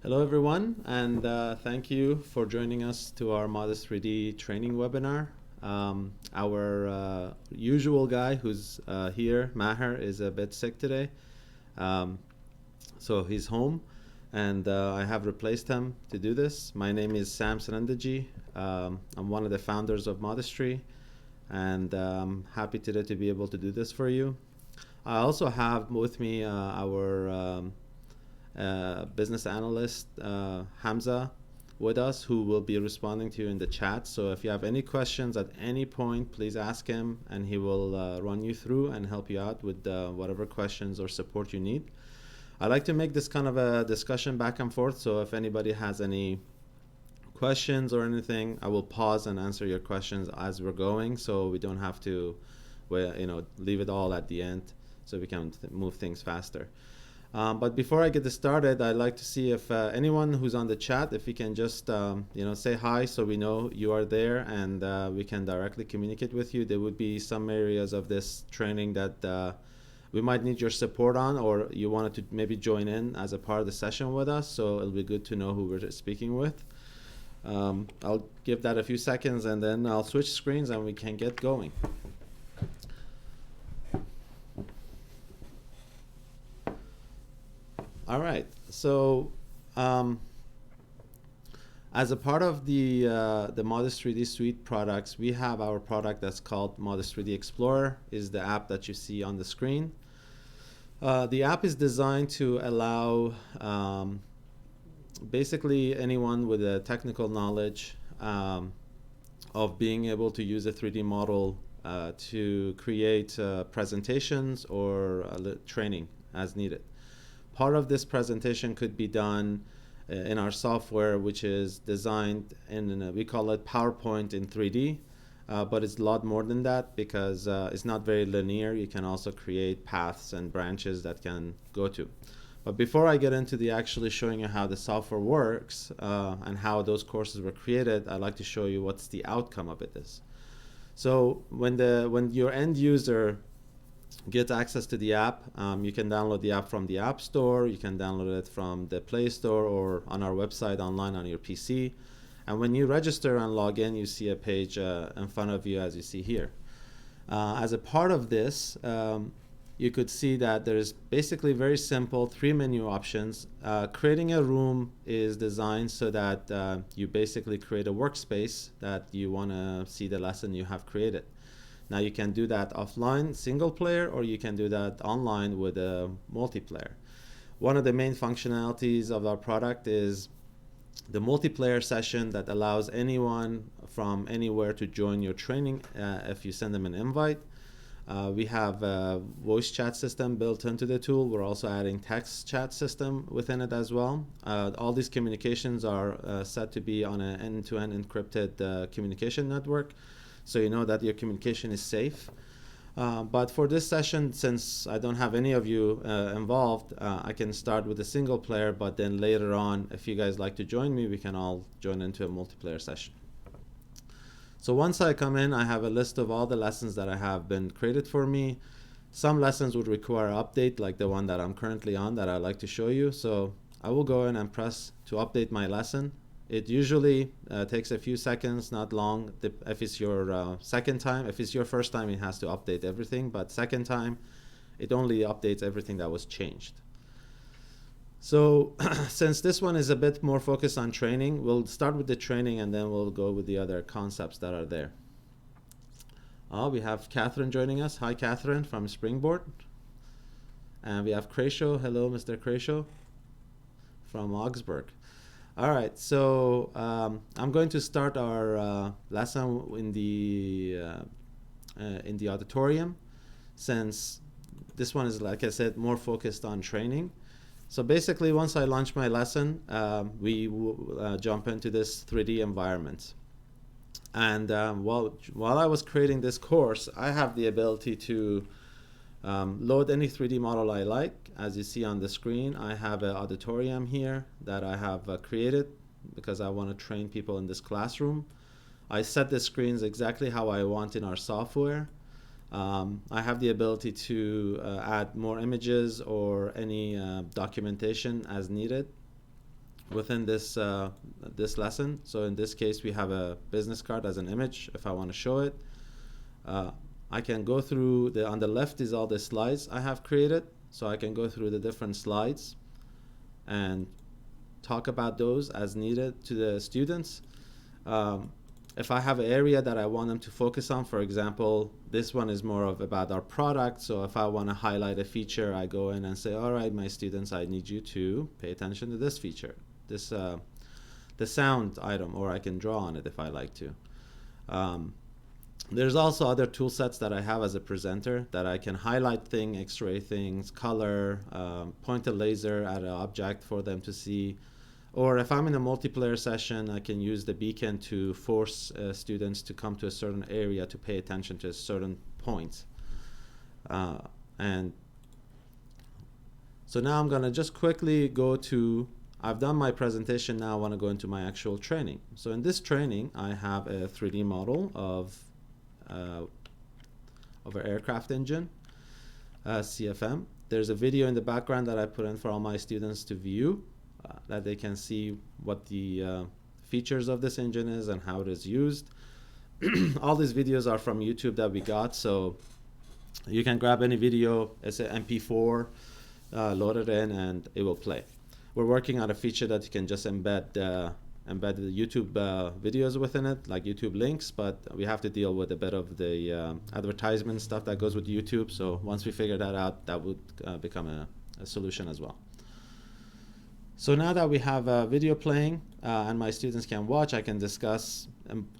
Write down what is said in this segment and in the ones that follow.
Hello everyone, and thank you for joining us to our Modest3D training webinar. Our usual guy who's here, Maher, is a bit sick today, so he's home, and I have replaced him to do this. My name is Sam Sanandaji. I'm one of the founders of Modest3, and I'm happy today to be able to do this for you. I also have with me our business analyst Hamza with us, who will be responding to you in the chat. So if you have any questions at any point, please ask him and he will run you through and help you out with whatever questions or support you need. I like to make this kind of a discussion back and forth, so if anybody has any questions or anything, I will pause and answer your questions as we're going, so we don't have to leave it all at the end, so we can move things faster. But before I get this started, I'd like to see if anyone who's on the chat, if you can just say hi so we know you are there and we can directly communicate with you. There would be some areas of this training that we might need your support on, or you wanted to maybe join in as a part of the session with us, so it'll be good to know who we're speaking with. I'll give that a few seconds and then I'll switch screens and we can get going. All right, so as a part of the Modest3D Suite products, we have our product that's called Modest3D Xplorer, is the app that you see on the screen. The app is designed to allow basically anyone with a technical knowledge of being able to use a 3D model to create presentations or training as needed. Part of this presentation could be done in our software, which is designed in, we call it PowerPoint in 3D, but it's a lot more than that because it's not very linear. You can also create paths and branches that can go to. But before I get into the actually showing you how the software works and how those courses were created, I'd like to show you what's the outcome of it is. So when your end user get access to the app, you can download the app from the App Store, you can download it from the Play Store or on our website online on your PC. And when you register and log in, you see a page in front of you as you see here. As a part of this, you could see that there's basically very simple 3 menu options. Creating a room is designed so that you basically create a workspace that you want to see the lesson you have created. Now you can do that offline, single player, or you can do that online with a multiplayer. One of the main functionalities of our product is the multiplayer session that allows anyone from anywhere to join your training if you send them an invite. We have a voice chat system built into the tool. We're also adding text chat system within it as well. All these communications are set to be on an end-to-end encrypted communication network, so you know that your communication is safe. But for this session, since I don't have any of you involved, I can start with a single player, but then later on, if you guys like to join me, we can all join into a multiplayer session. So once I come in, I have a list of all the lessons that I have been created for me. Some lessons would require update, like the one that I'm currently on that I'd like to show you. So I will go in and press to update my lesson. It usually takes a few seconds, not long. If it's your second time, if it's your first time, it has to update everything. But second time, it only updates everything that was changed. So since this one is a bit more focused on training, we'll start with the training and then we'll go with the other concepts that are there. We have Catherine joining us. Hi, Catherine from Springboard. And we have Tradeshow. Hello, Mr. Tradeshow from Augsburg. All right, so I'm going to start our lesson in the auditorium, since this one is, like I said, more focused on training. So basically, once I launch my lesson, we jump into this 3D environment. And while I was creating this course, I have the ability to load any 3D model I like. As you see on the screen, I have an auditorium here that I have created because I want to train people in this classroom. I set the screens exactly how I want in our software. I have the ability to add more images or any documentation as needed. within this lesson. So in this case, we have a business card as an image. If I want to show it, I can go through on the left is all the slides I have created. So I can go through the different slides and talk about those as needed to the students. If I have an area that I want them to focus on, for example, this one is more of about our product. So if I want to highlight a feature, I go in and say, all right, my students, I need you to pay attention to this feature, this the sound item, or I can draw on it if I like to. There's also other tool sets that I have as a presenter that I can highlight things, x-ray things, color, point a laser at an object for them to see. Or if I'm in a multiplayer session, I can use the beacon to force students to come to a certain area to pay attention to a certain point. And so now I'm going to just quickly go to, I've done my presentation, now I want to go into my actual training. So in this training, I have a 3D model of an aircraft engine, CFM. There's a video in the background that I put in for all my students to view, that they can see what the features of this engine is and how it is used. All these videos are from YouTube that we got, so you can grab any video, it's an MP4, load it in, and it will play. We're working on a feature that you can just embed the YouTube videos within it, like YouTube links, but we have to deal with a bit of the advertisement stuff that goes with YouTube. So once we figure that out, that would become a solution as well. So now that we have a video playing and my students can watch, I can discuss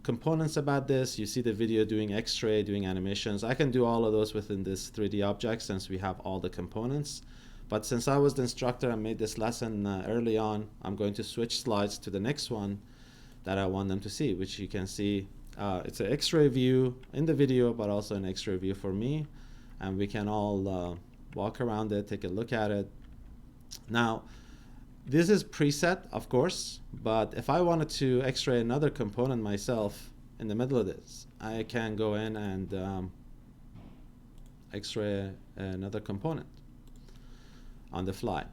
components about this. You see the video doing x-ray, doing animations. I can do all of those within this 3D object since we have all the components. But since I was the instructor and made this lesson early on, I'm going to switch slides to the next one that I want them to see, which you can see. It's an x-ray view in the video, but also an x-ray view for me. And we can all walk around it, take a look at it. Now, this is preset, of course, but if I wanted to x-ray another component myself in the middle of this, I can go in and x-ray another component on the fly.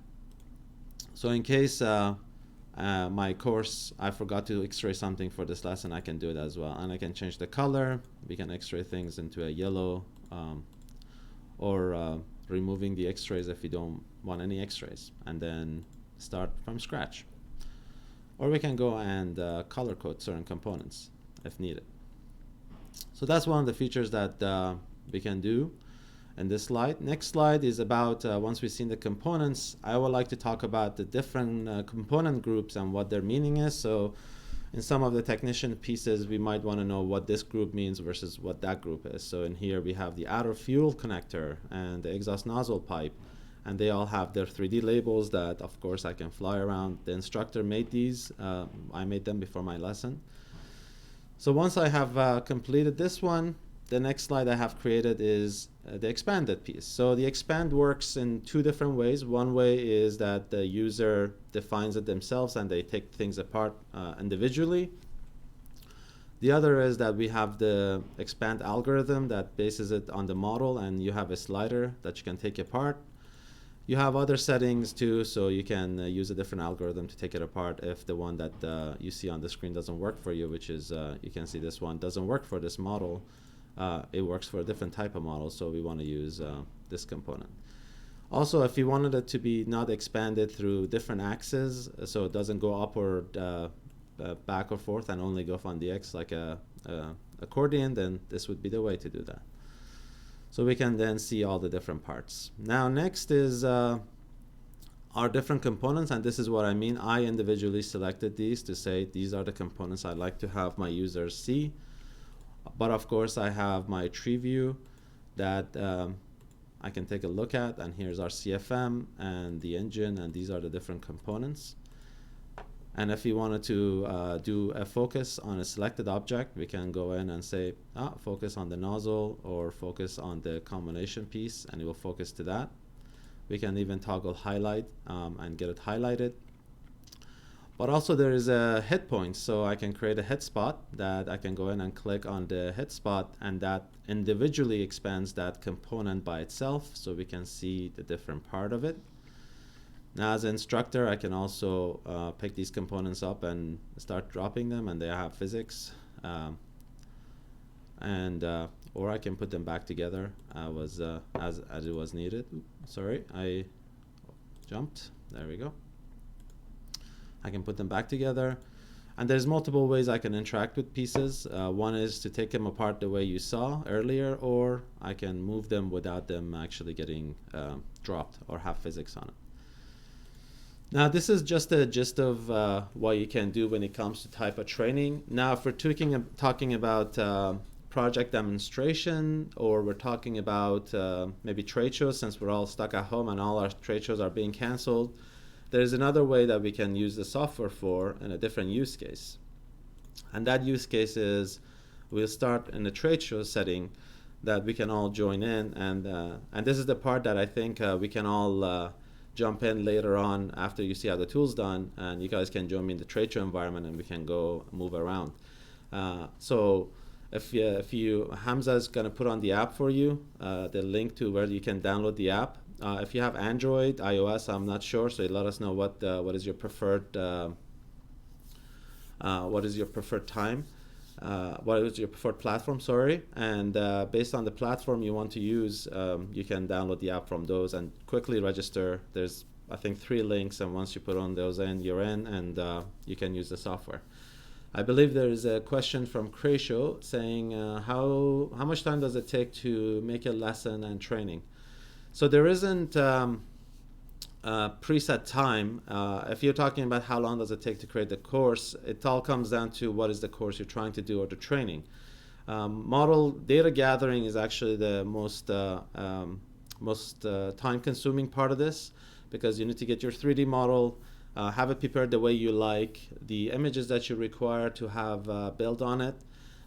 So in case my course, I forgot to x-ray something for this lesson, I can do it as well. And I can change the color. We can x-ray things into a yellow, or removing the x-rays if you don't want any x-rays, and then start from scratch. Or we can go and color code certain components if needed. So that's one of the features that we can do in this slide. Next slide is about, once we've seen the components, I would like to talk about the different component groups and what their meaning is. So in some of the technician pieces, we might want to know what this group means versus what that group is. So in here we have the outer fuel connector and the exhaust nozzle pipe, and they all have their 3D labels that, of course, I can fly around. The instructor made these. I made them before my lesson. So once I have completed this one, the next slide I have created is the expanded piece. So the expand works in two different ways. One way is that the user defines it themselves and they take things apart individually. The other is that we have the expand algorithm that bases it on the model, and you have a slider that you can take apart. You have other settings too, so you can use a different algorithm to take it apart if the one that you see on the screen doesn't work for you, which is, you can see this one doesn't work for this model. It works for a different type of model, so we want to use this component. Also, if you wanted it to be not expanded through different axes, so it doesn't go up or back or forth and only go on the X like a accordion, then this would be the way to do that. So we can then see all the different parts. Now next is our different components, and this is what I mean. I individually selected these to say these are the components I'd like to have my users see. But of course I have my tree view that I can take a look at, and here's our CFM and the engine, and these are the different components. And if you wanted to do a focus on a selected object, we can go in and say, focus on the nozzle or focus on the combination piece, and it will focus to that. We can even toggle highlight and get it highlighted. But also there is a hit point, so I can create a hit spot that I can go in and click on the hit spot, and that individually expands that component by itself, so we can see the different part of it. Now, as an instructor, I can also pick these components up and start dropping them, and they have physics. Or I can put them back together as it was needed. Sorry, I jumped. There we go. I can put them back together. And there's multiple ways I can interact with pieces. One is to take them apart the way you saw earlier, or I can move them without them actually getting dropped or have physics on it. Now, this is just a gist of what you can do when it comes to type of training. Now, if we're talking about project demonstration, or we're talking about maybe trade shows, since we're all stuck at home and all our trade shows are being canceled, there's another way that we can use the software for in a different use case. And that use case is we'll start in a trade show setting that we can all join in. And this is the part that I think we can all jump in later on after you see how the tool's done, and you guys can join me in the trade show environment and we can go move around. So if Hamza is going to put on the app for you, the link to where you can download the app. If you have Android, iOS, I'm not sure, so let us know what is your preferred time, what is your preferred platform, sorry. And based on the platform you want to use, you can download the app from those and quickly register. There's, I think, 3 links, and once you put on those in, you're in, and you can use the software. I believe there is a question from Tradeshow saying, how much time does it take to make a lesson and training? So there isn't preset time. If you're talking about how long does it take to create the course, it all comes down to what is the course you're trying to do or the training. Model data gathering is actually the most time-consuming part of this, because you need to get your 3D model, have it prepared the way you like, the images that you require to have built on it,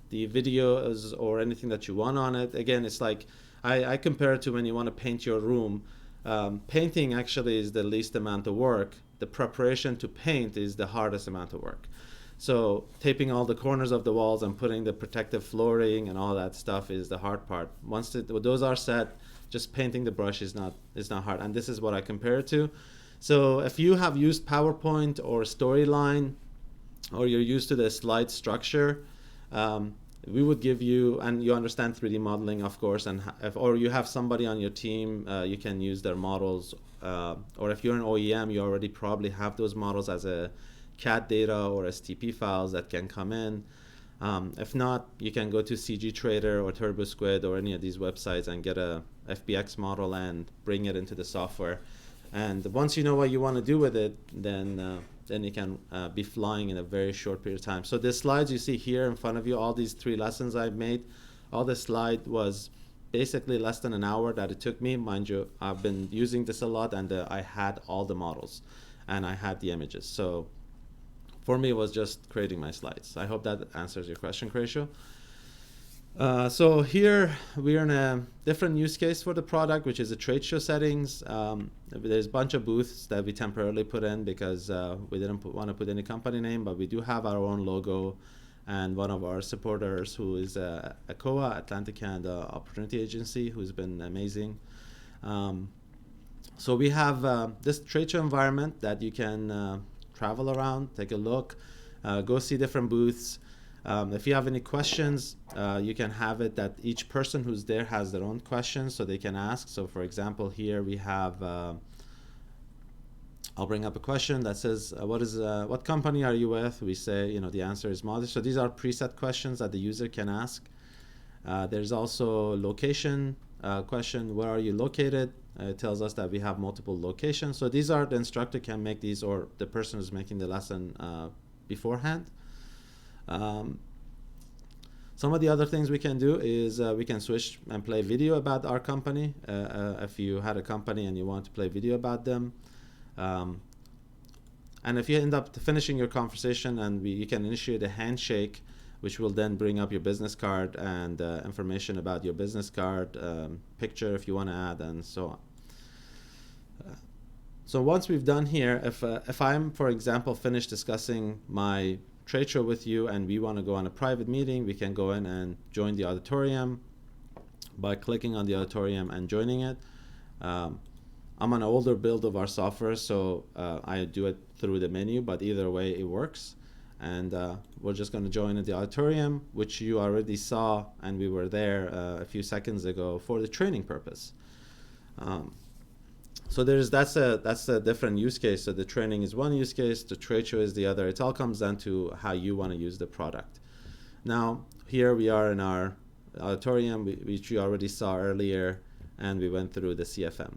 the videos or anything that you want on it. Again, it's like I compare it to when you want to paint your room. Painting actually is the least amount of work. The preparation to paint is the hardest amount of work. So taping all the corners of the walls and putting the protective flooring and all that stuff is the hard part. Once those are set, just painting the brush is not hard. And this is what I compare it to. So if you have used PowerPoint or Storyline, or you're used to the slide structure, we would give you, and you understand 3D modeling, of course, or you have somebody on your team, you can use their models, or if you're an OEM, you already probably have those models as a CAD data or STP files that can come in. If not, you can go to CG Trader or TurboSquid or any of these websites and get a FBX model and bring it into the software. And once you know what you want to do with it, then you can be flying in a very short period of time. So the slides you see here in front of you, all these 3 lessons I've made, all the slide was basically less than an hour that it took me. Mind you, I've been using this a lot, and I had all the models and I had the images. So for me, it was just creating my slides. I hope that answers your question, Cratio. So here we're in a different use case for the product, which is the trade show settings. There's a bunch of booths that we temporarily put in because we didn't want to put any company name, but we do have our own logo, and one of our supporters, who is ACOA, Atlantic Canada Opportunity Agency, who's been amazing. So we have this trade show environment that you can travel around, take a look, go see different booths. If you have any questions, you can have it that each person who's there has their own questions, so they can ask. So for example, here we have, I'll bring up a question that says, what company are you with? We say, the answer is Modest. So these are preset questions that the user can ask. There's also location question, where are you located? It tells us that we have multiple locations. So these are, the instructor can make these, or the person who's making the lesson beforehand. Some of the other things we can do is we can switch and play video about our company. If you had a company and you want to play video about them. And if you end up finishing your conversation, and you can initiate a handshake, which will then bring up your business card and information about your business card, picture if you want to add, and so on. So once we've done here, if I'm, for example, finished discussing my trade show with you and we want to go on a private meeting, we can go in and join the auditorium by clicking on the auditorium and joining it. I'm on an older build of our software, so I do it through the menu, but either way it works. And we're just going to join the auditorium, which you already saw, and we were there a few seconds ago for the training purpose. So that's a different use case. So the training is one use case, the trade show is the other. It all comes down to how you want to use the product. Now here we are in our auditorium, which you already saw earlier, and we went through the CFM.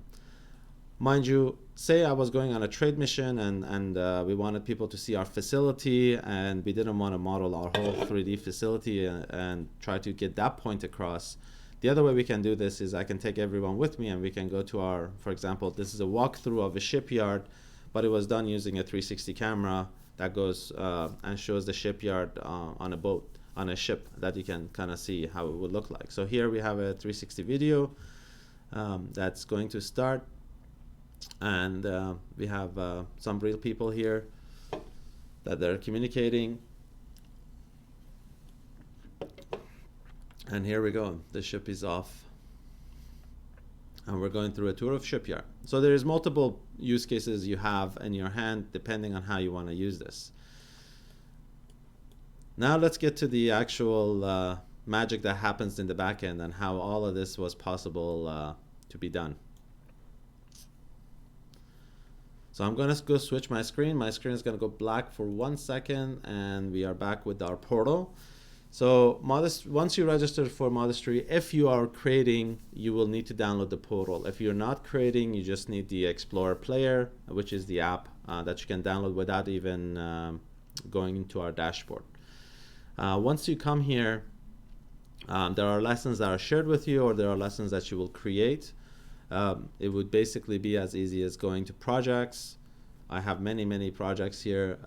Mind you, say I was going on a trade mission and we wanted people to see our facility, and we didn't want to model our whole 3D facility and try to get that point across. The other way we can do this is I can take everyone with me and we can go to our, for example, this is a walkthrough of a shipyard, but it was done using a 360 camera that goes and shows the shipyard on a boat, on a ship, that you can kind of see how it would look like. So here we have a 360 video that's going to start. And we have some real people here that they're communicating. And here we go, the ship is off. And we're going through a tour of shipyard. So there's multiple use cases you have in your hand depending on how you want to use this. Now let's get to the actual magic that happens in the back end and how all of this was possible to be done. So I'm going to go switch my screen. My screen is going to go black for 1 second, and we are back with our portal. So once you register for Modest3, if you are creating, you will need to download the portal. If you're not creating, you just need the Explorer player, which is the app that you can download without even going into our dashboard. Once you come here, there are lessons that are shared with you, or there are lessons that you will create. It would basically be as easy as going to projects. I have many projects here,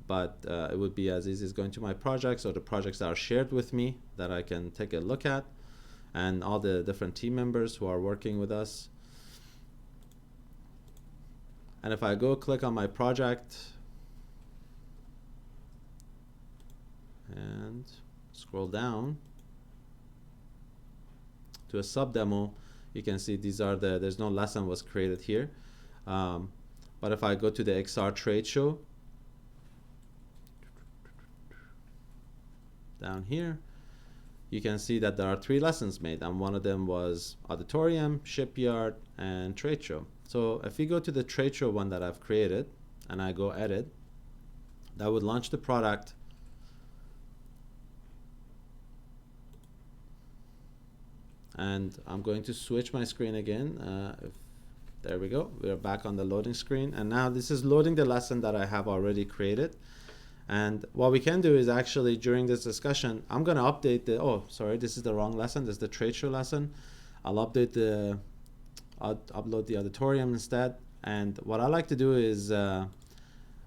but it would be as easy as going to my projects or the projects that are shared with me that I can take a look at, and all the different team members who are working with us. And if I go click on my project and scroll down to a sub demo, you can see these are there's no lesson was created here. But if I go to the XR trade show, down here, you can see that there are 3 lessons made, and one of them was auditorium, shipyard, and trade show. So if you go to the trade show one that I've created, and I go edit, that would launch the product. And I'm going to switch my screen again. There we go. We're back on the loading screen. And now this is loading the lesson that I have already created. And what we can do is actually during this discussion, I'm going to update the, oh, sorry, this is the wrong lesson. This is the trade show lesson. I'll update the, upload the auditorium instead. And what I like to do is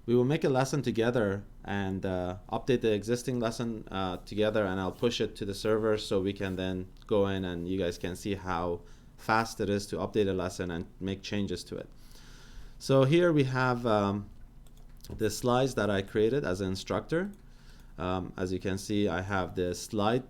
we will make a lesson together and update the existing lesson together, and I'll push it to the server so we can then go in and you guys can see how fast it is to update a lesson and make changes to it. So here we have the slides that I created as an instructor. As you can see, I have the slide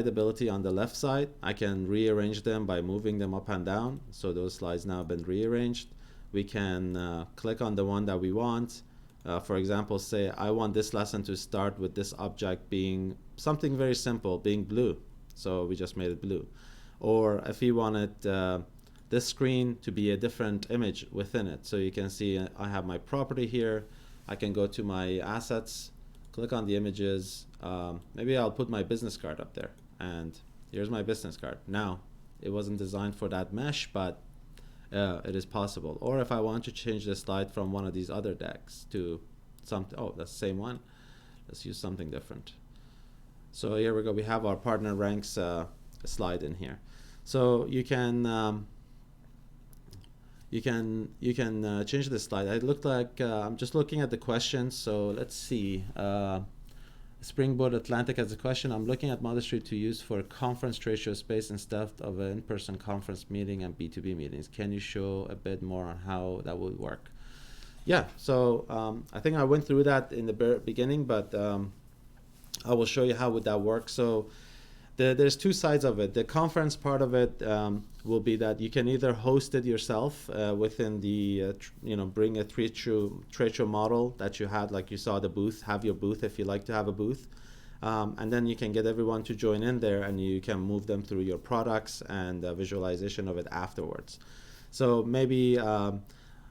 ability on the left side. I can rearrange them by moving them up and down. So those slides now have been rearranged. We can click on the one that we want. For example, say I want this lesson to start with this object being something very simple, being blue. So we just made it blue. Or if you wanted this screen to be a different image within it. So you can see I have my property here. I can go to my assets, click on the images. Maybe I'll put my business card up there. And here's my business card. Now, it wasn't designed for that mesh, but it is possible. Or if I want to change the slide from one of these other decks to something, oh, that's the same one. Let's use something different. So here we go. We have our partner ranks slide in here. So you can change the slide. It looked like I'm just looking at the questions. So let's see. Springboard Atlantic has a question. I'm looking at Modest3D to use for conference trade show space instead of an in-person conference meeting and B2B meetings. Can you show a bit more on how that would work? Yeah, so I think I went through that in the beginning, but I will show you how would that work. So There's two sides of it. The conference part of it will be that you can either host it yourself within the, bring a trade show model that you had, like you saw the booth, have your booth if you like to have a booth. And then you can get everyone to join in there, and you can move them through your products and visualization of it afterwards. So maybe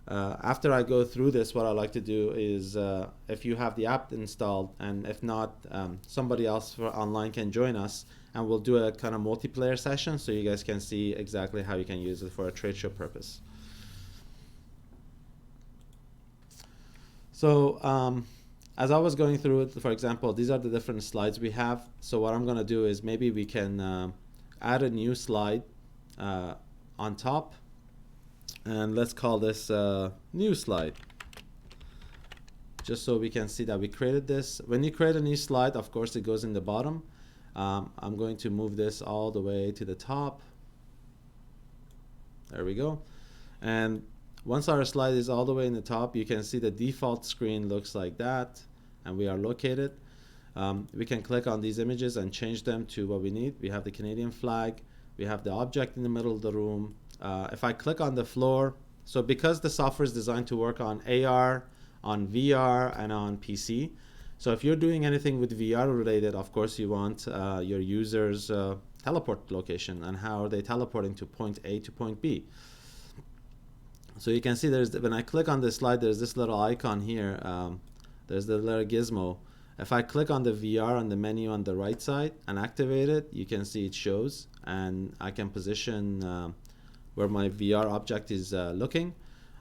after I go through this, what I like to do is if you have the app installed, and if not, somebody else online can join us, and we'll do a kind of multiplayer session so you guys can see exactly how you can use it for a trade show purpose. So as I was going through it, for example, these are the different slides we have. So what I'm going to do is maybe we can add a new slide on top, and let's call this new slide, just so we can see that we created this. When you create a new slide, of course, it goes in the bottom. I'm going to move this all the way to the top. There we go. And once our slide is all the way in the top, you can see the default screen looks like that, and we are located. We can click on these images and change them to what we need. We have the Canadian flag. We have the object in the middle of the room. If I click on the floor, so because the software is designed to work on AR, on VR, and on PC, so if you're doing anything with VR related, of course you want your users' teleport location, and how are they teleporting to point A to point B. So you can see when I click on this slide, there's this little icon here. There's the little gizmo. If I click on the VR on the menu on the right side and activate it, you can see it shows, and I can position where my VR object is looking.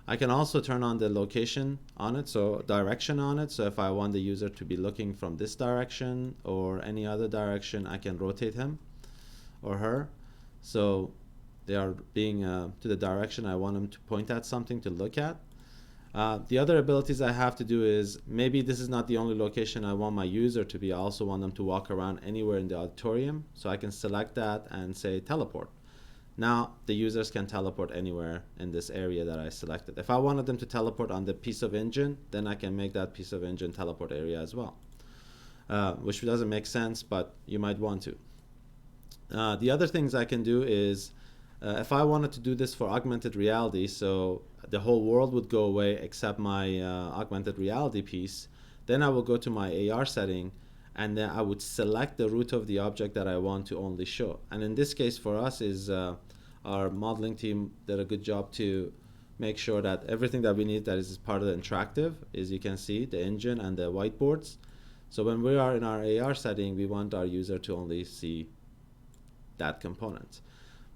I can also turn on the location on it, so direction on it. So if I want the user to be looking from this direction or any other direction, I can rotate him or her. So they are being to the direction I want them to point at something to look at. The other abilities I have to do is, maybe this is not the only location I want my user to be. I also want them to walk around anywhere in the auditorium. So I can select that and say teleport. Now the users can teleport anywhere in this area that I selected. If I wanted them to teleport on the piece of engine, then I can make that piece of engine teleport area as well, which doesn't make sense, but you might want to. The other things I can do is, if I wanted to do this for augmented reality, so the whole world would go away except my augmented reality piece, then I will go to my AR setting, and then I would select the root of the object that I want to only show. And in this case for us is our modeling team did a good job to make sure that everything that we need that is part of the interactive is, you can see the engine and the whiteboards. So when we are in our AR setting, we want our user to only see that component.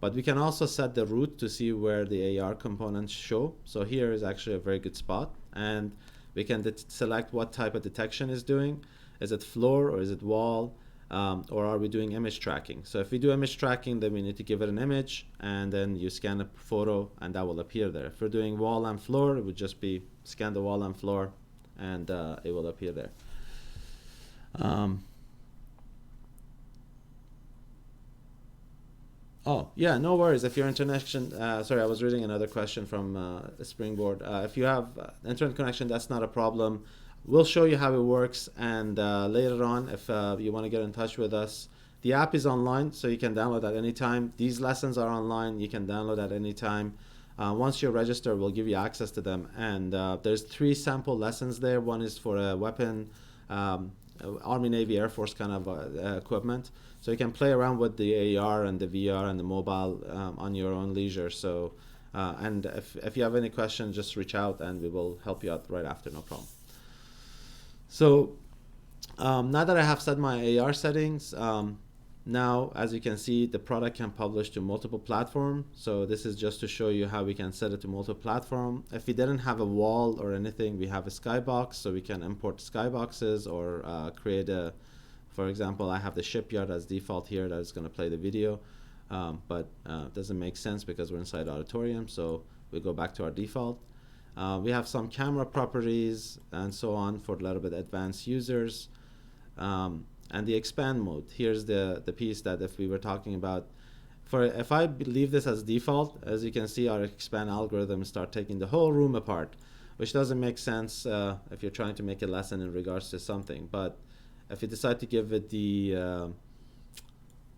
But we can also set the root to see where the AR components show. So here is actually a very good spot, and we can select what type of detection is doing. Is it floor or is it wall, or are we doing image tracking? So if we do image tracking, then we need to give it an image, and then you scan a photo and that will appear there. If we're doing wall and floor, it would just be scan the wall and floor, and it will appear there. Oh, yeah, no worries. If your internet connection, sorry, I was reading another question from Springboard. If you have internet connection, that's not a problem. We'll show you how it works, and later on, if you want to get in touch with us, the app is online, so you can download at any time. These lessons are online. You can download at any time. Once you're registered, we'll give you access to them. And there's 3 sample lessons there. One is for a weapon, Army, Navy, Air Force kind of equipment. So you can play around with the AR and the VR and the mobile on your own leisure. So, and if you have any questions, just reach out and we will help you out right after, no problem. So now that I have set my AR settings, now as you can see, the product can publish to multiple platforms. So this is just to show you how we can set it to multiple platform. If we didn't have a wall or anything, we have a skybox, so we can import skyboxes or create a, for example, I have the shipyard as default here that is going to play the video, but it doesn't make sense because we're inside the auditorium, so we go back to our default. We have some camera properties and so on for a little bit advanced users. And the expand mode, here's the piece that if we were talking about, if I leave this as default, as you can see, our expand algorithms start taking the whole room apart, which doesn't make sense if you're trying to make a lesson in regards to something. But if you decide to give it the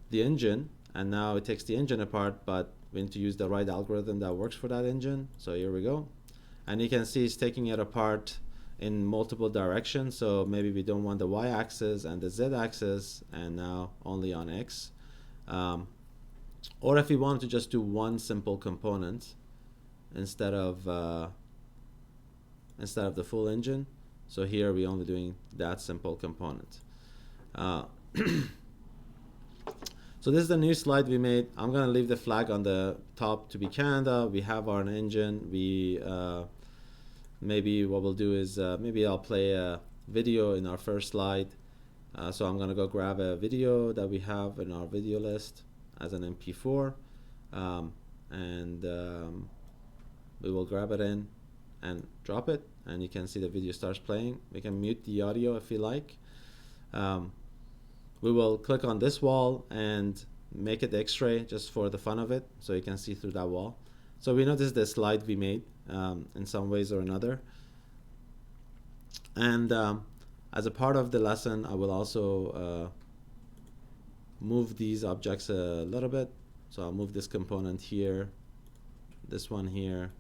the engine, and now it takes the engine apart, but we need to use the right algorithm that works for that engine. So here we go. And you can see it's taking it apart in multiple directions. So maybe we don't want the y-axis and the z-axis, and now only on x. Or if we want to just do one simple component instead of the full engine. So here we're only doing that simple component. So this is the new slide we made. I'm gonna leave the flag on the top to be Canada. We have our engine. We maybe what we'll do is maybe I'll play a video in our first slide. So I'm gonna go grab a video that we have in our video list as an MP4, and we will grab it in and drop it, and you can see the video starts playing. We can mute the audio if you like. We will click on this wall and make it X-ray just for the fun of it, so you can see through that wall. So we know this is the slide we made in some ways or another. And as a part of the lesson, I will also move these objects a little bit. So I'll move this component here, this one here,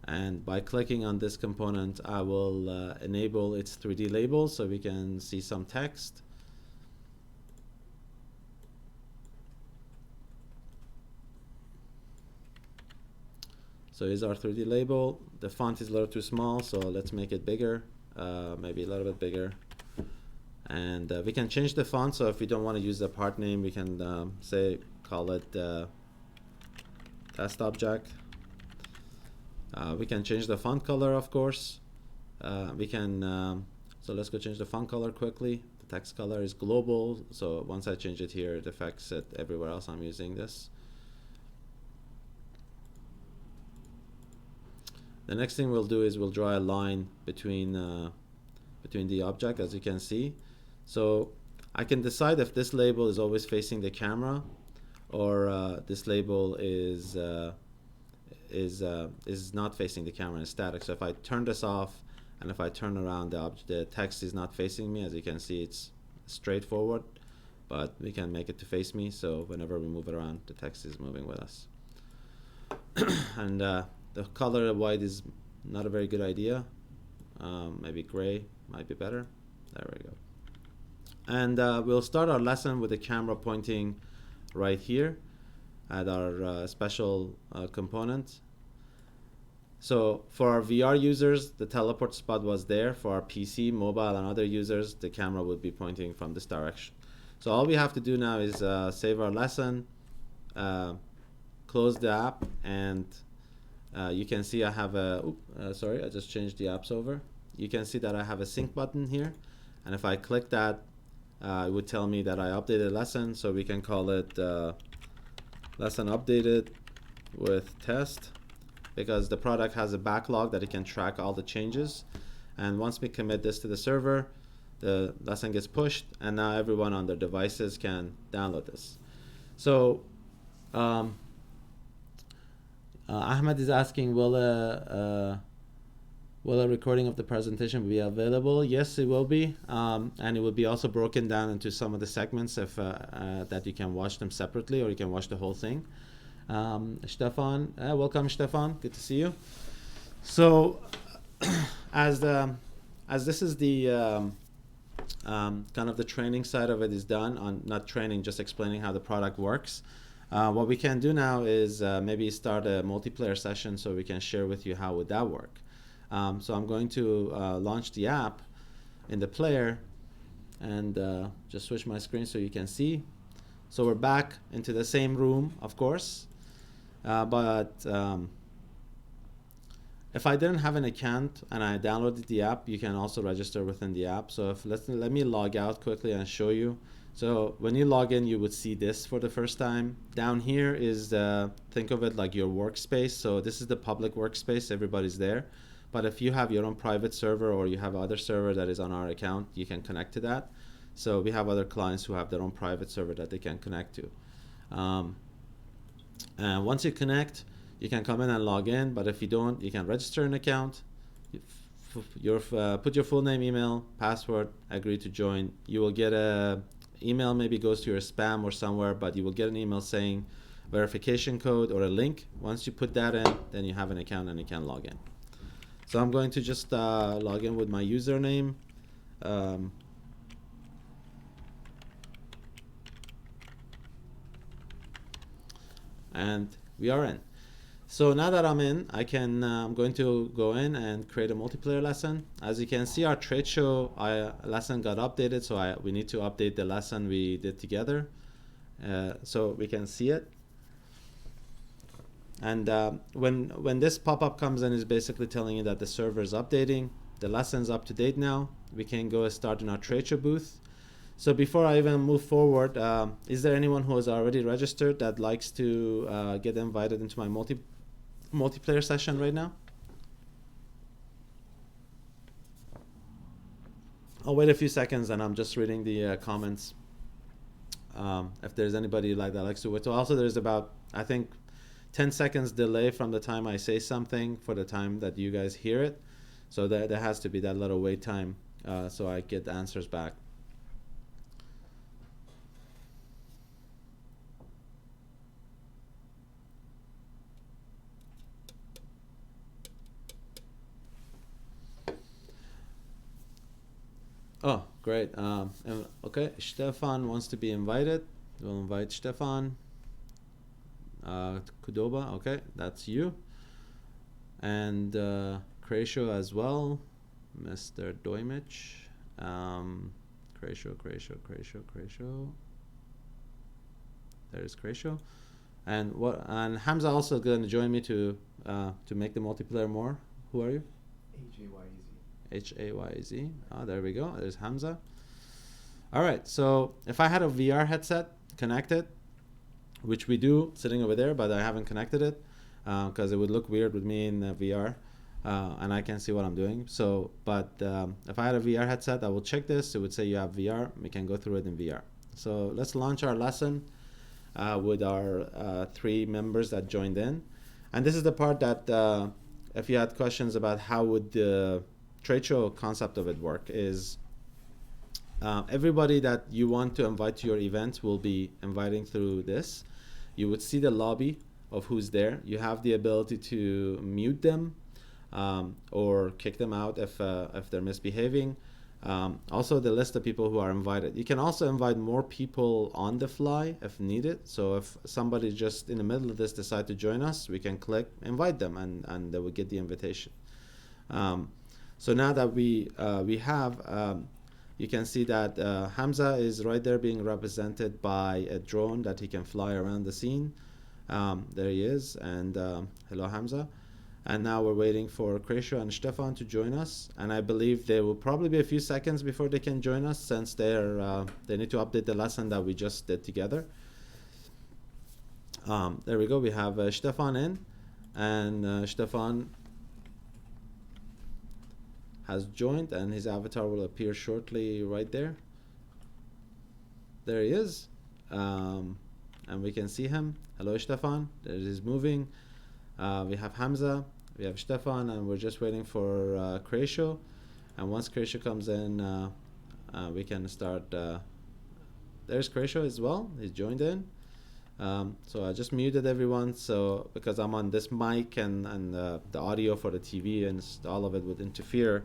and by clicking on this component, I will enable its 3D label so we can see some text. So here's our 3D label. The font is a little too small, so let's make it bigger, maybe a little bit bigger. And we can change the font, so if we don't want to use the part name, we can call it test object. We can change the font color, of course. We can, so let's go change the font color quickly. The text color is global, so once I change it here, it affects it everywhere else I'm using this. The next thing we'll do is we'll draw a line between the object, as you can see. So I can decide if this label is always facing the camera, or this label is not facing the camera, it's static. So if I turn this off, and if I turn around, the text is not facing me. As you can see, it's straightforward, but we can make it to face me, so whenever we move it around, the text is moving with us. And the color of white is not a very good idea. Maybe gray might be better. There we go. And we'll start our lesson with the camera pointing right here at our special component. So for our VR users, the teleport spot was there. For our PC, mobile, and other users, the camera would be pointing from this direction. So all we have to do now is save our lesson, close the app, and you can see I have a, sorry, I just changed the apps over. You can see that I have a sync button here, and if I click that, it would tell me that I updated lesson, so we can call it lesson updated with test, because the product has a backlog that it can track all the changes. And once we commit this to the server, the lesson gets pushed, and now everyone on their devices can download this. So Ahmed is asking, will a recording of the presentation be available? Yes, it will be, and it will be also broken down into some of the segments if, that you can watch them separately, or you can watch the whole thing. Stefan, welcome Stefan, good to see you. So as this is the kind of the training side of it is done, on not training, just explaining how the product works. What we can do now is maybe start a multiplayer session so we can share with you how would that work. So I'm going to launch the app in the player, and just switch my screen so you can see. So we're back into the same room, of course, but if I didn't have an account and I downloaded the app, you can also register within the app. So if let me log out quickly and show you. So when you log in, you would see this for the first time. Down here is think of it like your workspace. So this is the public workspace, everybody's there. But if you have your own private server, or you have other server that is on our account, you can connect to that. So we have other clients who have their own private server that they can connect to. And once you connect, you can come in and log in, but if you don't, you can register an account, put your full name, email, password, agree to join. You will get a email maybe goes to your spam or somewhere, but you will get an email saying verification code or a link. Once you put that in, then you have an account and you can log in. So I'm going to just log in with my username. And we are in. So now that I'm in, I'm going to go in and create a multiplayer lesson. As you can see, our trade show lesson got updated, so we need to update the lesson we did together so we can see it. And when this pop-up comes in, is basically telling you that the server is updating. The lesson's up to date now. We can go start in our trade show booth. So before I even move forward, is there anyone who has already registered that likes to get invited into my multiplayer session right now? I'll wait a few seconds and I'm just reading the comments. If there's anybody that likes to wait. So also there's about, I think, 10 seconds delay from the time I say something for the time that you guys hear it. So there has to be that little wait time so I get the answers back. Oh, great. Okay, Stefan wants to be invited. We'll invite Stefan. Kudoba, okay, that's you. And Kreisho as well. Mr. Doimich. Kreisho. There's Kreisho. And Hamza also going to join me to make the multiplayer more. Who are you? Hayez. Oh, there we go. There's Hamza. All right. So if I had a VR headset connected, which we do sitting over there, but I haven't connected it because it would look weird with me in VR, and I can't see what I'm doing. So, but if I had a VR headset, I will check this. It would say you have VR. We can go through it in VR. So let's launch our lesson with our 3 members that joined in. And this is the part that if you had questions about how would the trade show concept of it work is everybody that you want to invite to your event will be inviting through this. You would see the lobby of who's there. You have the ability to mute them or kick them out if they're misbehaving. Also the list of people who are invited. You can also invite more people on the fly if needed. So if somebody just in the middle of this decide to join us, we can click invite them and they will get the invitation. So now that we have, you can see that Hamza is right there being represented by a drone that he can fly around the scene. There he is, and hello Hamza. And now we're waiting for Kreisho and Stefan to join us. And I believe there will probably be a few seconds before they can join us since they need to update the lesson that we just did together. There we go, we have Stefan in, and Stefan has joined and his avatar will appear shortly right there. There he is, and we can see him. Hello Stefan, there he is moving. We have Hamza, we have Stefan, and we're just waiting for Kreisho. And once Kreisho comes in, we can start. There's Kreisho as well, he's joined in. So I just muted everyone, so because I'm on this mic and the audio for the TV and all of it would interfere.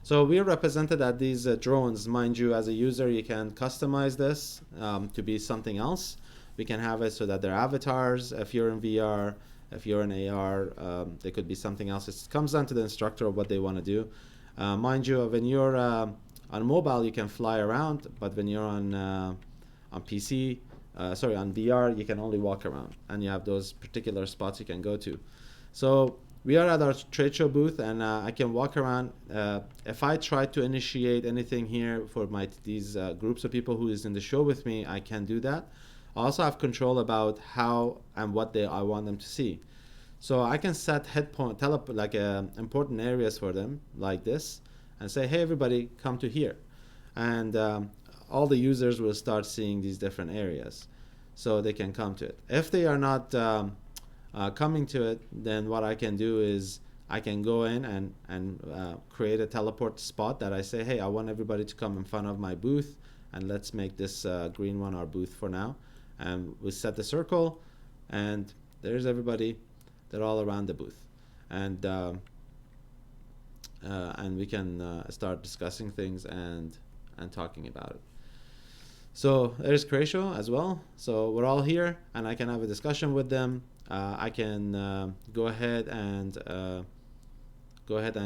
So we are represented at these drones. Mind you, as a user, you can customize this to be something else. We can have it so that they're avatars. If you're in VR, if you're in AR, they could be something else. It comes down to the instructor of what they want to do. Mind you, when you're on mobile, you can fly around, but when you're on PC, on VR, you can only walk around, and you have those particular spots you can go to. So we are at our trade show booth, and I can walk around. If I try to initiate anything here for these groups of people who is in the show with me, I can do that. I also have control about how and what I want them to see. So I can set important areas for them like this, and say, hey everybody, come to here, and all the users will start seeing these different areas, so they can come to it. If they are not coming to it, then what I can do is I can go in and create a teleport spot that I say, hey, I want everybody to come in front of my booth, and let's make this green one our booth for now. And we set the circle, and there's everybody. They're all around the booth, and we can start discussing things and talking about it. So there's Tradeshow as well. So we're all here, and I can have a discussion with them. I can go ahead and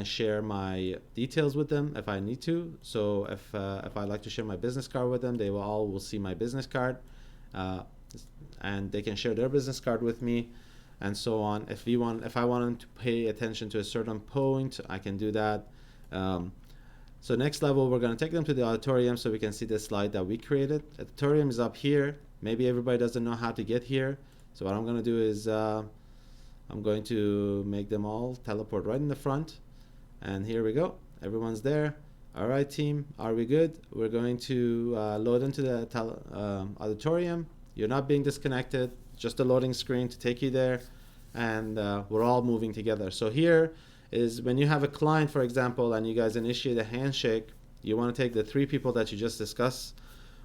share my details with them if I need to. So if I like to share my business card with them, they will see my business card, and they can share their business card with me, and so on. If I want them to pay attention to a certain point, I can do that. So next level, we're going to take them to the auditorium so we can see the slide that we created. The auditorium is up here. Maybe everybody doesn't know how to get here. So what I'm going to do is I'm going to make them all teleport right in the front. And here we go. Everyone's there. All right, team. Are we good? We're going to load into the auditorium. You're not being disconnected. Just a loading screen to take you there. And we're all moving together. So here is when you have a client, for example, and you guys initiate a handshake, you want to take the 3 people that you just discussed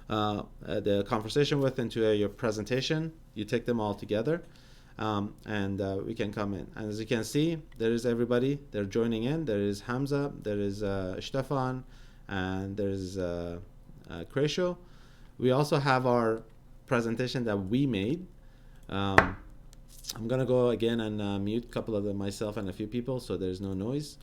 the conversation with into your presentation. You take them all together, and we can come in. And as you can see, there is everybody. They're joining in. There is Hamza, there is Stefan, and there is Tradeshow. We also have our presentation that we made. I'm gonna go again and mute a couple of them myself and a few people so there's no noise.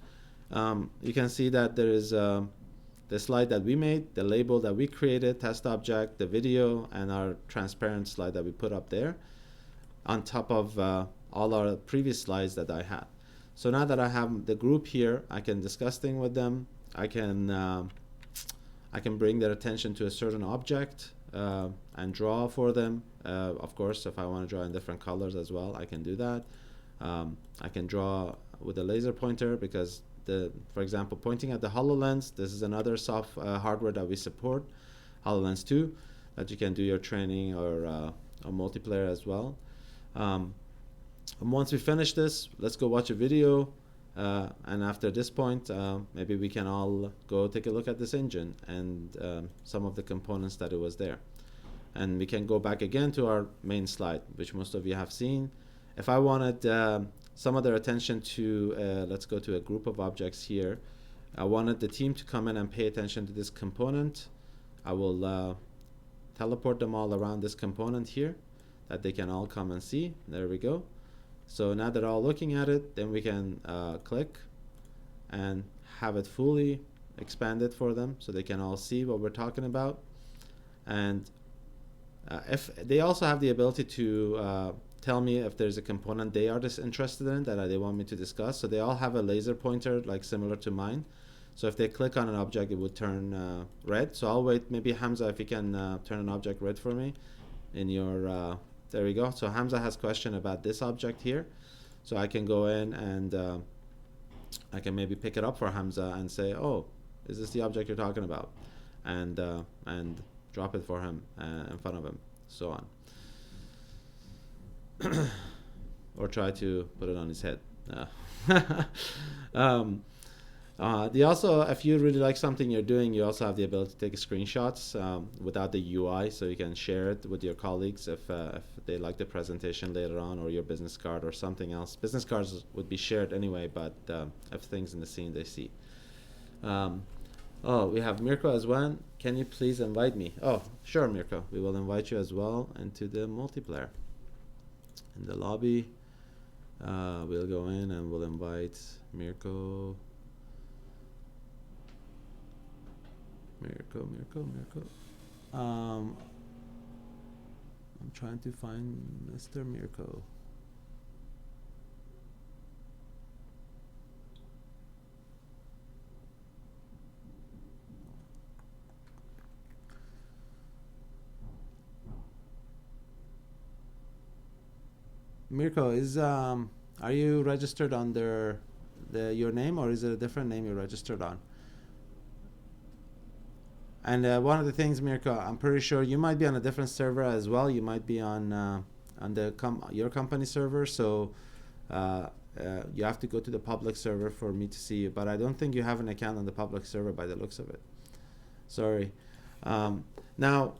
You can see that there is the slide that we made, the label that we created, test object, the video, and our transparent slide that we put up there on top of all our previous slides that I had. So now that I have the group here, I can discuss things with them. I can bring their attention to a certain object and draw for them. Of course, if I want to draw in different colors as well, I can do that. I can draw with a laser pointer because, for example, pointing at the HoloLens, this is another hardware that we support, HoloLens 2, that you can do your training or multiplayer as well. And once we finish this, let's go watch a video. And after this point, maybe we can all go take a look at this engine and some of the components that it was there. And we can go back again to our main slide, which most of you have seen. If I wanted some of their attention to, let's go to a group of objects here. I wanted the team to come in and pay attention to this component. I will teleport them all around this component here that they can all come and see. There we go. So now they're all looking at it, then we can click and have it fully expanded for them so they can all see what we're talking about. And if they also have the ability to tell me if there's a component they are interested in that they want me to discuss. So they all have a laser pointer like similar to mine. So if they click on an object, it would turn red. So I'll wait. Maybe Hamza, if you can turn an object red for me in your there we go. So Hamza has a question about this object here. So I can go in and I can maybe pick it up for Hamza and say, oh, is this the object you're talking about? And drop it for him in front of him, so on. Or try to put it on his head. They also, if you really like something you're doing, you also have the ability to take screenshots without the UI, so you can share it with your colleagues if they like the presentation later on, or your business card or something else. Business cards would be shared anyway, but if things in the scene they see. Oh, we have Mirko as well. Can you please invite me? Oh, sure, Mirko. We will invite you as well into the multiplayer. In the lobby, we'll go in and we'll invite Mirko. Mirko. I'm trying to find Mr. Mirko. Mirko, are you registered under your name, or is it a different name you're registered on? And one of the things, Mirko, I'm pretty sure you might be on a different server as well. You might be on your company server, so you have to go to the public server for me to see you. But I don't think you have an account on the public server by the looks of it. Sorry. Now,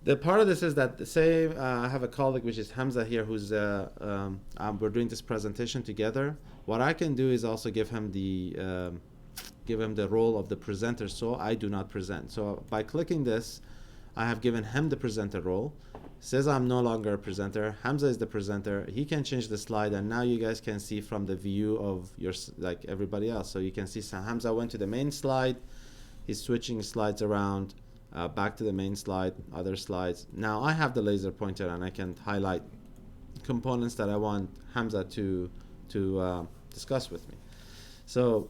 the part of this is that, say, I have a colleague, which is Hamza here, who's we're doing this presentation together. What I can do is also give him the role of the presenter, so I do not present. So by clicking this, I have given him the presenter role. Says I'm no longer a presenter. Hamza is the presenter. He can change the slide, and now you guys can see from the view of your, like everybody else. So you can see Hamza went to the main slide. He's switching slides around. Back to the main slide, other slides. Now I have the laser pointer, and I can highlight components that I want Hamza to discuss with me. So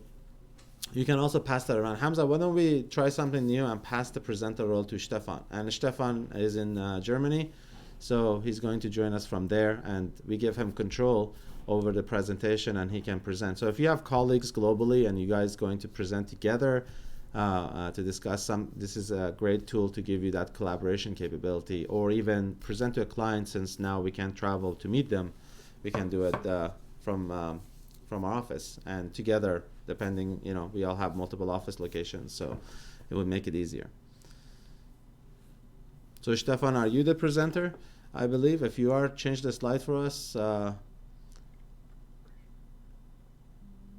you can also pass that around. Hamza, why don't we try something new and pass the presenter role to Stefan? And Stefan is in Germany, so he's going to join us from there, and we give him control over the presentation, and he can present. So if you have colleagues globally and you guys going to present together, to discuss this is a great tool to give you that collaboration capability, or even present to a client. Since now we can't travel to meet them, we can do it from our office, and together, depending, we all have multiple office locations, so it would make it easier. So Stefan, are you the presenter? I believe. If you are, change the slide for us.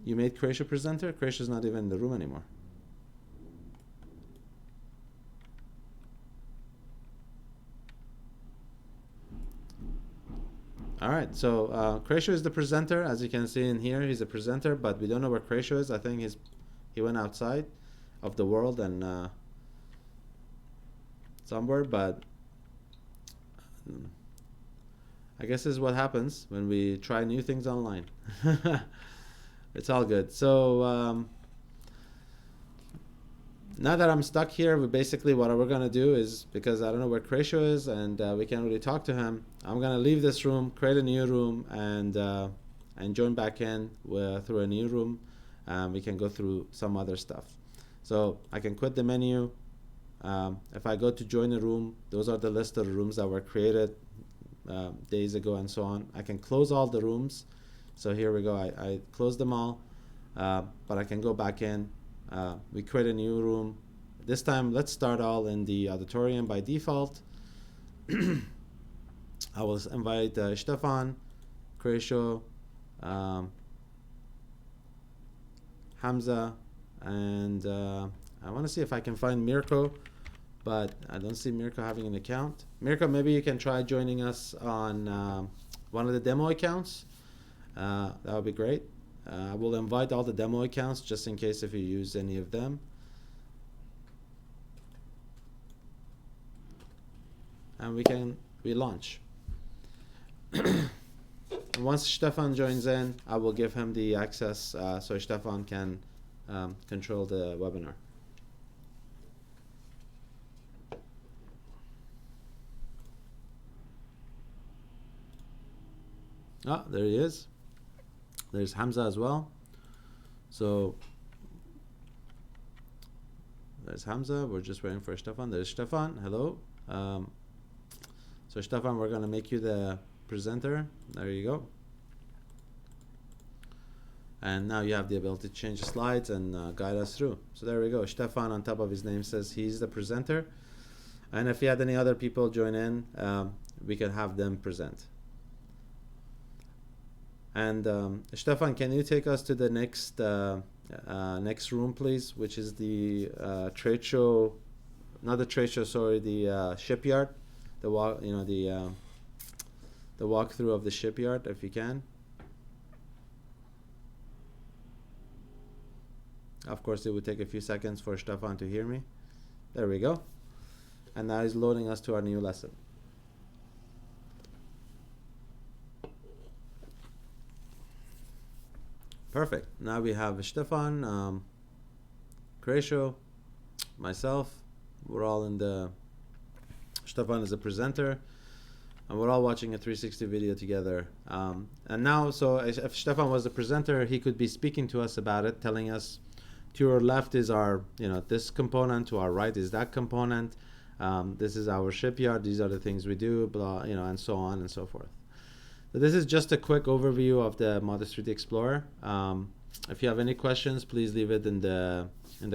You made Croatia presenter? Croatia's not even in the room anymore. All right, so Croatia is the presenter. As you can see in here, he's a presenter, but we don't know where Croatia is. I think he went outside of the world and somewhere, but I guess this is what happens when we try new things online. It's all good. So now that I'm stuck here, basically what we're gonna do is, because I don't know where Croatia is and we can't really talk to him, I'm gonna leave this room, create a new room, and join back in through a new room. We can go through some other stuff. So I can quit the menu. If I go to join a room, those are the list of the rooms that were created days ago and so on. I can close all the rooms. So here we go. I closed them all, but I can go back in. We create a new room. This time, let's start all in the auditorium by default. I will invite Stefan, Croatia, Hamza, and I want to see if I can find Mirko, but I don't see Mirko having an account. Mirko, maybe you can try joining us on one of the demo accounts. That would be great. I will invite all the demo accounts just in case if you use any of them. And we launch. Once Stefan joins in, I will give him the access so Stefan can control the webinar. Ah, there he is. There's Hamza as well. So there's Hamza. We're just waiting for Stefan. There's Stefan. Hello. So Stefan, we're going to make you the presenter. There you go. And now you have the ability to change the slides and guide us through. So there we go. Stefan on top of his name says he's the presenter. And if you had any other people join in, we can have them present. And Stefan, can you take us to the next next room, please, which is the trade show, not the trade show, sorry, the shipyard, the walkthrough of the shipyard, if you can. Of course, it would take a few seconds for Stefan to hear me. There we go. And now he's loading us to our new lesson. Perfect. Now we have Stefan, Croatia, myself. We're all in the... Stefan is a presenter. And we're all watching a 360 video together. And now, so if Stefan was the presenter, he could be speaking to us about it, telling us, to your left is our, this component, to our right is that component. This is our shipyard. These are the things we do, blah, and so on and so forth. So this is just a quick overview of the Modest3D Explorer. If you have any questions, please leave it in the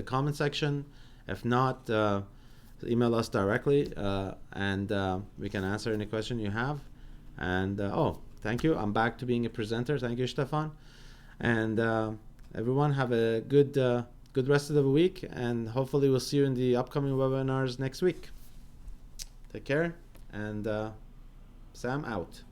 comment section. If not, email us directly, and we can answer any question you have. And thank you. I'm back to being a presenter. Thank you, Stefan. And everyone have a good rest of the week, and hopefully we'll see you in the upcoming webinars next week. Take care, and Sam out.